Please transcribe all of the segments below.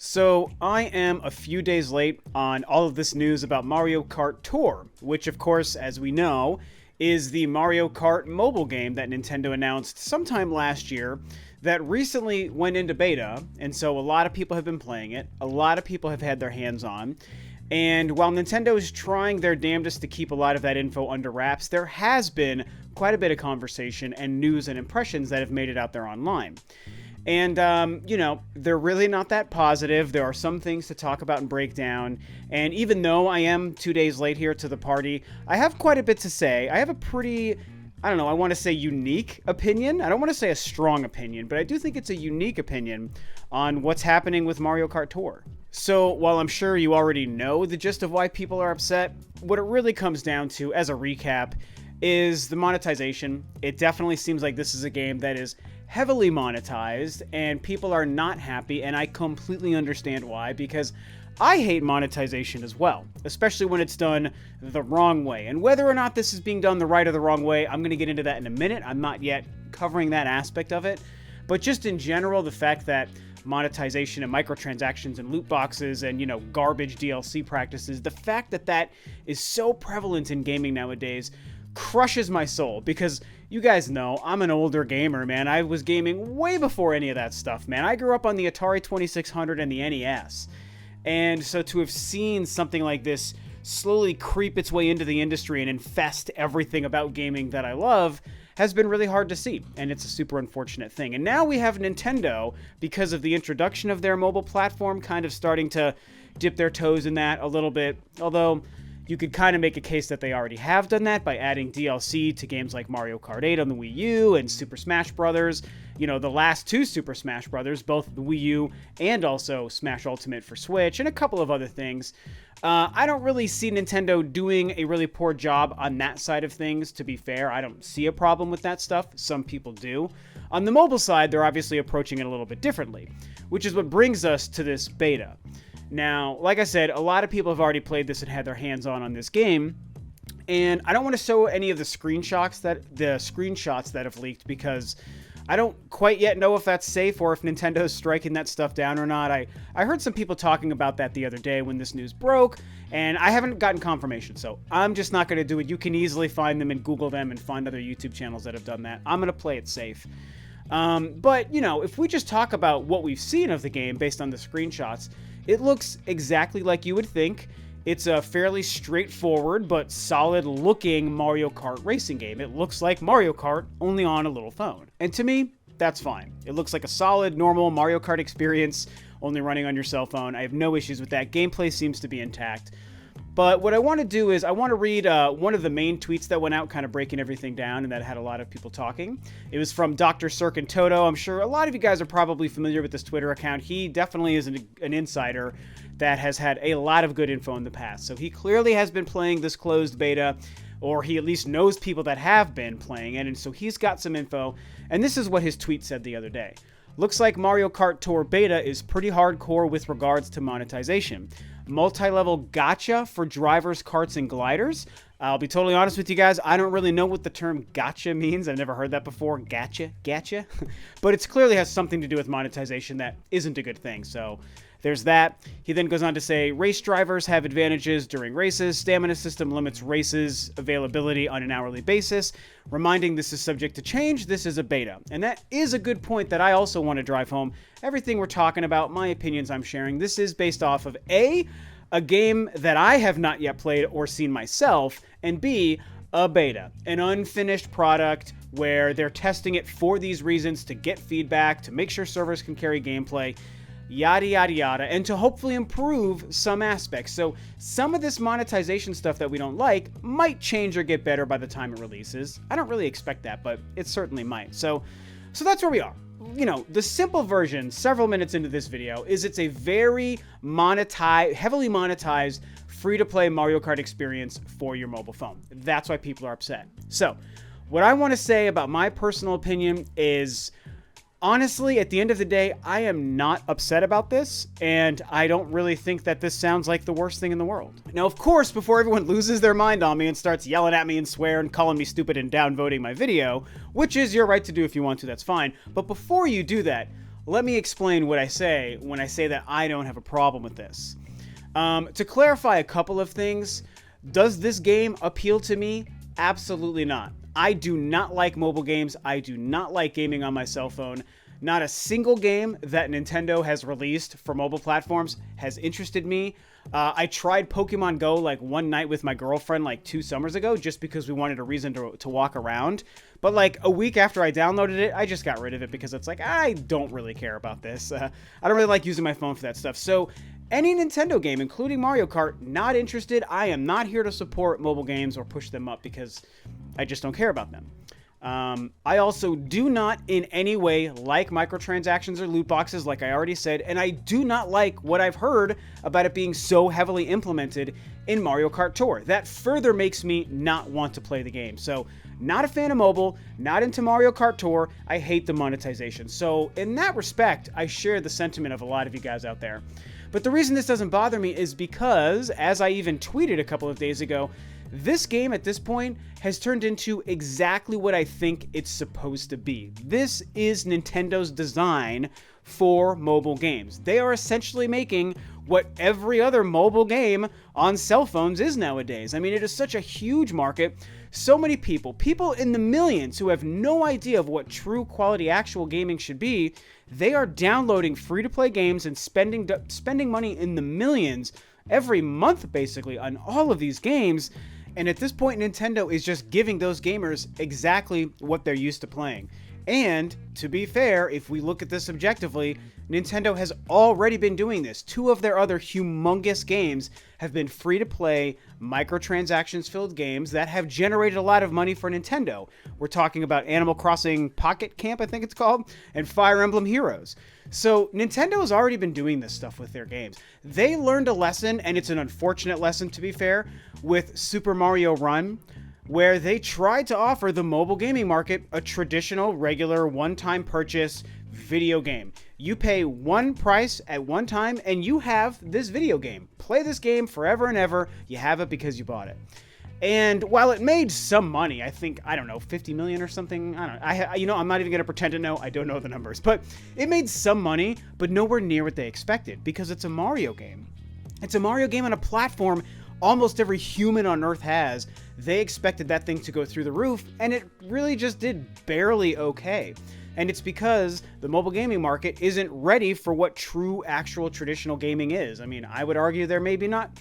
So I am a few days late on all of this news about Mario Kart Tour, which of course, as we know, is the Mario Kart mobile game that Nintendo announced sometime last year that recently went into beta, and so a lot of people have been playing it, a lot of people have had their hands on, and while Nintendo is trying their damnedest to keep a lot of that info under wraps, there has been quite a bit of conversation and news and impressions that have made it out there online. And, they're really not that positive. There are some things to talk about and break down. And even though I am 2 days late here to the party, I have quite a bit to say. I have a pretty, I want to say unique opinion. I don't want to say a strong opinion, but I do think it's a unique opinion on what's happening with Mario Kart Tour. So while I'm sure you already know the gist of why people are upset, what it really comes down to, as a recap, is the monetization. It definitely seems like this is a game that is heavily monetized and people are not happy, and I completely understand why, because I hate monetization as well, especially when it's done the wrong way. And whether or not this is being done the right or the wrong way, I'm going to get into that in a minute. I'm not yet covering that aspect of it, but just in general, the fact that monetization and microtransactions and loot boxes and, garbage DLC practices, the fact that that is so prevalent in gaming nowadays crushes my soul, because you guys know I'm an older gamer, man. I was gaming way before any of that stuff, man. I grew up on the Atari 2600 and the NES. And so to have seen something like this slowly creep its way into the industry and infest everything about gaming that I love has been really hard to see, and it's a super unfortunate thing. And now we have Nintendo, because of the introduction of their mobile platform, kind of starting to dip their toes in that a little bit, although you could kind of make a case that they already have done that by adding DLC to games like Mario Kart 8 on the Wii U and Super Smash Bros. The last two Super Smash Bros., both the Wii U and also Smash Ultimate for Switch, and a couple of other things. I don't really see Nintendo doing a really poor job on that side of things, to be fair. I don't see a problem with that stuff. Some people do. On the mobile side, they're obviously approaching it a little bit differently, which is what brings us to this beta. Now, like I said, a lot of people have already played this and had their hands on this game, and I don't want to show any of the screenshots that have leaked, because I don't quite yet know if that's safe or if Nintendo's striking that stuff down or not. I heard some people talking about that the other day when this news broke, and I haven't gotten confirmation, so I'm just not going to do it. You can easily find them and Google them and find other YouTube channels that have done that. I'm going to play it safe. But, if we just talk about what we've seen of the game based on the screenshots, it looks exactly like you would think. It's a fairly straightforward but solid-looking Mario Kart racing game. It looks like Mario Kart, only on a little phone. And to me, that's fine. It looks like a solid, normal Mario Kart experience, only running on your cell phone. I have no issues with that. Gameplay seems to be intact. But what I want to do is I want to read one of the main tweets that went out, kind of breaking everything down, and that had a lot of people talking. It was from Dr. Sirkin Toto. I'm sure a lot of you guys are probably familiar with this Twitter account. He definitely is an insider that has had a lot of good info in the past. So he clearly has been playing this closed beta, or he at least knows people that have been playing it, and so he's got some info. And this is what his tweet said the other day. Looks like Mario Kart Tour beta is pretty hardcore with regards to monetization. Multi-level gacha for drivers, karts, and gliders. I'll be totally honest with you guys, I don't really know what the term gacha means. I've never heard that before. Gacha. But it clearly has something to do with monetization that isn't a good thing, so there's that. He then goes on to say, race drivers have advantages during races. Stamina system limits races availability on an hourly basis. Reminding this is subject to change. This is a beta. And that is a good point that I also want to drive home. Everything we're talking about, my opinions I'm sharing, this is based off of A, a game that I have not yet played or seen myself, and B, a beta, an unfinished product where they're testing it for these reasons, to get feedback, to make sure servers can carry gameplay, yada yada yada, and to hopefully improve some aspects. So some of this monetization stuff that we don't like might change or get better by the time it releases. I don't really expect that, but it certainly might. So that's where we are. The simple version, several minutes into this video, is it's a very heavily monetized, free-to-play Mario Kart experience for your mobile phone. That's why people are upset. So what I want to say about my personal opinion is, honestly, at the end of the day, I am not upset about this, and I don't really think that this sounds like the worst thing in the world. Now, of course, before everyone loses their mind on me and starts yelling at me and swearing, calling me stupid and downvoting my video, which is your right to do if you want to, that's fine, but before you do that, let me explain what I say when I say that I don't have a problem with this. To clarify a couple of things, does this game appeal to me? Absolutely not. I do not like mobile games. I do not like gaming on my cell phone. Not a single game that Nintendo has released for mobile platforms has interested me. I tried Pokemon Go like one night with my girlfriend like 2 summers ago just because we wanted a reason to walk around. But like a week after I downloaded it, I just got rid of it because it's like, I don't really care about this. I don't really like using my phone for that stuff. So any Nintendo game, including Mario Kart, not interested. I am not here to support mobile games or push them up because I just don't care about them. I also do not in any way like microtransactions or loot boxes, like I already said, and I do not like what I've heard about it being so heavily implemented in Mario Kart Tour. That further makes me not want to play the game. So, not a fan of mobile, not into Mario Kart Tour. I hate the monetization. So, in that respect, I share the sentiment of a lot of you guys out there. But the reason this doesn't bother me is because, as I even tweeted a couple of days ago, this game at this point has turned into exactly what I think it's supposed to be. This is Nintendo's design for mobile games. They are essentially making what every other mobile game on cell phones is nowadays. I mean, it is such a huge market. So many people in the millions who have no idea of what true quality actual gaming should be, they are downloading free-to-play games and spending money in the millions every month, basically, on all of these games. And at this point, Nintendo is just giving those gamers exactly what they're used to playing. And, to be fair, if we look at this objectively, Nintendo has already been doing this. 2 of their other humongous games have been free-to-play, microtransactions-filled games that have generated a lot of money for Nintendo. We're talking about Animal Crossing Pocket Camp, I think it's called, and Fire Emblem Heroes. So, Nintendo has already been doing this stuff with their games. They learned a lesson, and it's an unfortunate lesson, to be fair, with Super Mario Run, where they tried to offer the mobile gaming market a traditional, regular, one-time purchase video game. You pay one price at one time, and you have this video game. Play this game forever and ever. You have it because you bought it. And while it made some money, I think, I don't know, 50 million or something. I don't know. I'm not even going to pretend to know. I don't know the numbers. But it made some money, but nowhere near what they expected because it's a Mario game. It's a Mario game on a platform almost every human on Earth has. They expected that thing to go through the roof, and it really just did barely okay. And it's because the mobile gaming market isn't ready for what true, actual, traditional gaming is. I mean, I would argue they're maybe not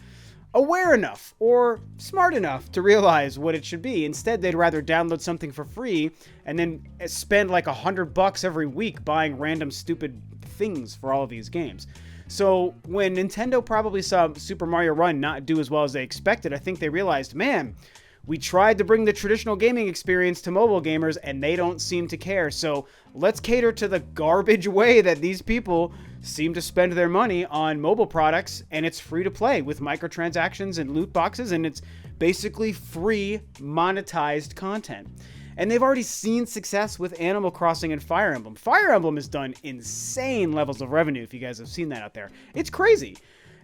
aware enough or smart enough to realize what it should be. Instead, they'd rather download something for free and then spend like $100 every week buying random stupid things for all of these games. So when Nintendo probably saw Super Mario Run not do as well as they expected, I think they realized, man, we tried to bring the traditional gaming experience to mobile gamers and they don't seem to care. So let's cater to the garbage way that these people seem to spend their money on mobile products, and it's free to play with microtransactions and loot boxes, and it's basically free monetized content. And they've already seen success with Animal Crossing and Fire Emblem. Fire Emblem has done insane levels of revenue, if you guys have seen that out there. It's crazy.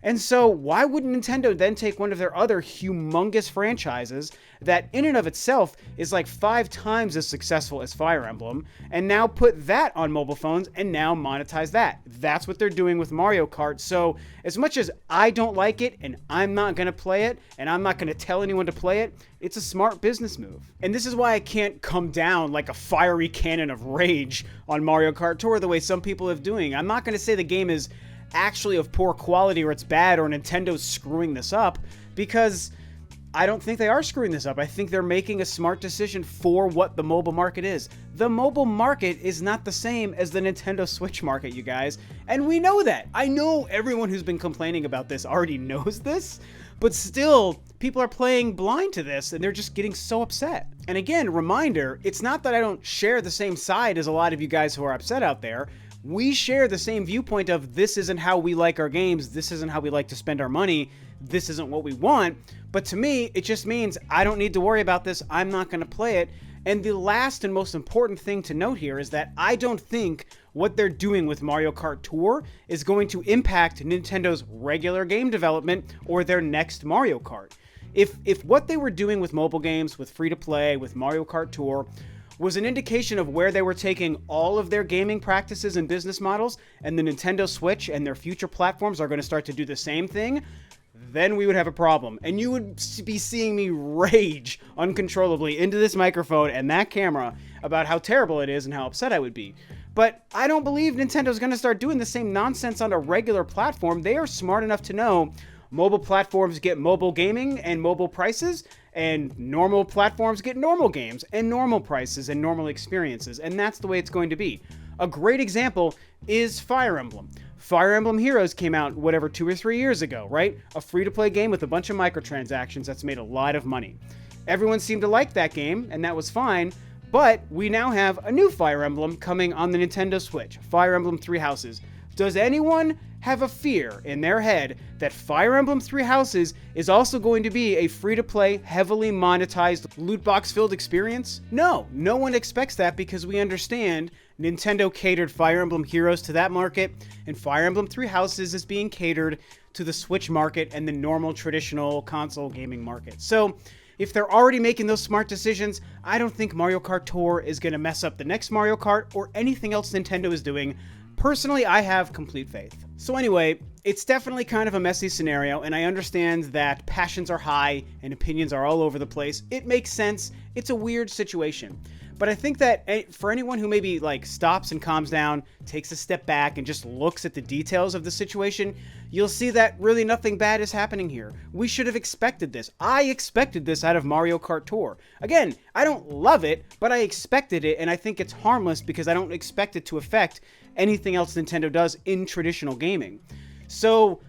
And so why wouldn't Nintendo then take one of their other humongous franchises that in and of itself is like 5 times as successful as Fire Emblem and now put that on mobile phones and now monetize that? That's what they're doing with Mario Kart. So as much as I don't like it and I'm not going to play it and I'm not going to tell anyone to play it, it's a smart business move. And this is why I can't come down like a fiery cannon of rage on Mario Kart Tour the way some people have doing. I'm not going to say the game is actually of poor quality or it's bad or Nintendo's screwing this up, because I don't think they are screwing this up. I think they're making a smart decision for what the mobile market is. The mobile market is not the same as the Nintendo Switch market, you guys. And we know that. I know everyone who's been complaining about this already knows this, but still, people are playing blind to this and they're just getting so upset. And again, reminder, it's not that I don't share the same side as a lot of you guys who are upset out there. We share the same viewpoint of this isn't how we like our games, this isn't how we like to spend our money, this isn't what we want. But to me, it just means I don't need to worry about this, I'm not going to play it. And the last and most important thing to note here is that I don't think what they're doing with Mario Kart Tour is going to impact Nintendo's regular game development or their next Mario Kart. If what they were doing with mobile games, with free-to-play, with Mario Kart Tour, was an indication of where they were taking all of their gaming practices and business models, and the Nintendo Switch and their future platforms are going to start to do the same thing, then we would have a problem. And you would be seeing me rage uncontrollably into this microphone and that camera about how terrible it is and how upset I would be. But I don't believe Nintendo's going to start doing the same nonsense on a regular platform. They are smart enough to know mobile platforms get mobile gaming and mobile prices, and normal platforms get normal games and normal prices and normal experiences. And that's the way it's going to be. A great example is Fire Emblem. Fire Emblem Heroes came out, 2 or 3 years ago, right? A free-to-play game with a bunch of microtransactions that's made a lot of money. Everyone seemed to like that game, and that was fine, but we now have a new Fire Emblem coming on the Nintendo Switch, Fire Emblem Three Houses. Does anyone have a fear in their head that Fire Emblem Three Houses is also going to be a free-to-play, heavily monetized, loot box-filled experience? No, no one expects that because we understand Nintendo catered Fire Emblem Heroes to that market, and Fire Emblem Three Houses is being catered to the Switch market and the normal, traditional console gaming market. So, if they're already making those smart decisions, I don't think Mario Kart Tour is going to mess up the next Mario Kart or anything else Nintendo is doing. Personally, I have complete faith. So anyway, it's definitely kind of a messy scenario, and I understand that passions are high and opinions are all over the place. It makes sense. It's a weird situation. But I think that for anyone who maybe stops and calms down, takes a step back, and just looks at the details of the situation, you'll see that really nothing bad is happening here. We should have expected this. I expected this out of Mario Kart Tour. Again, I don't love it, but I expected it, and I think it's harmless because I don't expect it to affect anything else Nintendo does in traditional gaming. So,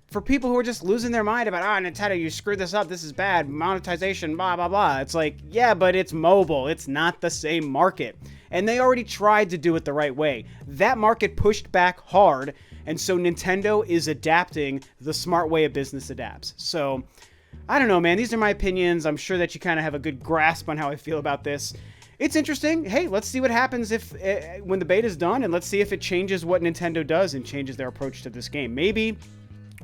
for people who are just losing their mind about, Nintendo, you screwed this up, this is bad, monetization, blah, blah, blah. It's like, yeah, but it's mobile. It's not the same market. And they already tried to do it the right way. That market pushed back hard, and so Nintendo is adapting the smart way a business adapts. So, I don't know, man. These are my opinions. I'm sure that you kind of have a good grasp on how I feel about this. It's interesting. Hey, let's see what happens when the beta's done, and let's see if it changes what Nintendo does and changes their approach to this game. Maybe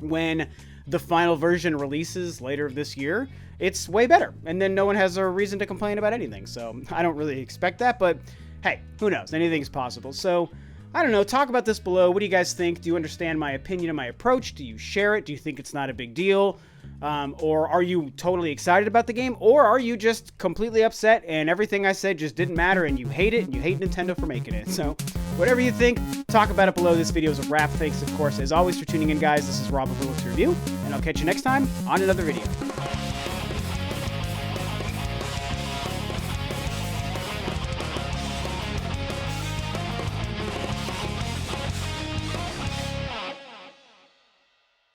when the final version releases later this year, it's way better, and then no one has a reason to complain about anything. So I don't really expect that, but hey, who knows? Anything's possible. So I don't know. Talk about this below. What do you guys think? Do you understand my opinion and my approach? Do you share it? Do you think it's not a big deal? Or are you totally excited about the game? Or are you just completely upset and everything I said just didn't matter and you hate it and you hate Nintendo for making it? So whatever you think, talk about it below. This video is a wrap. Thanks, of course, as always, for tuning in, guys. This is Rob of Ro2R, and I'll catch you next time on another video.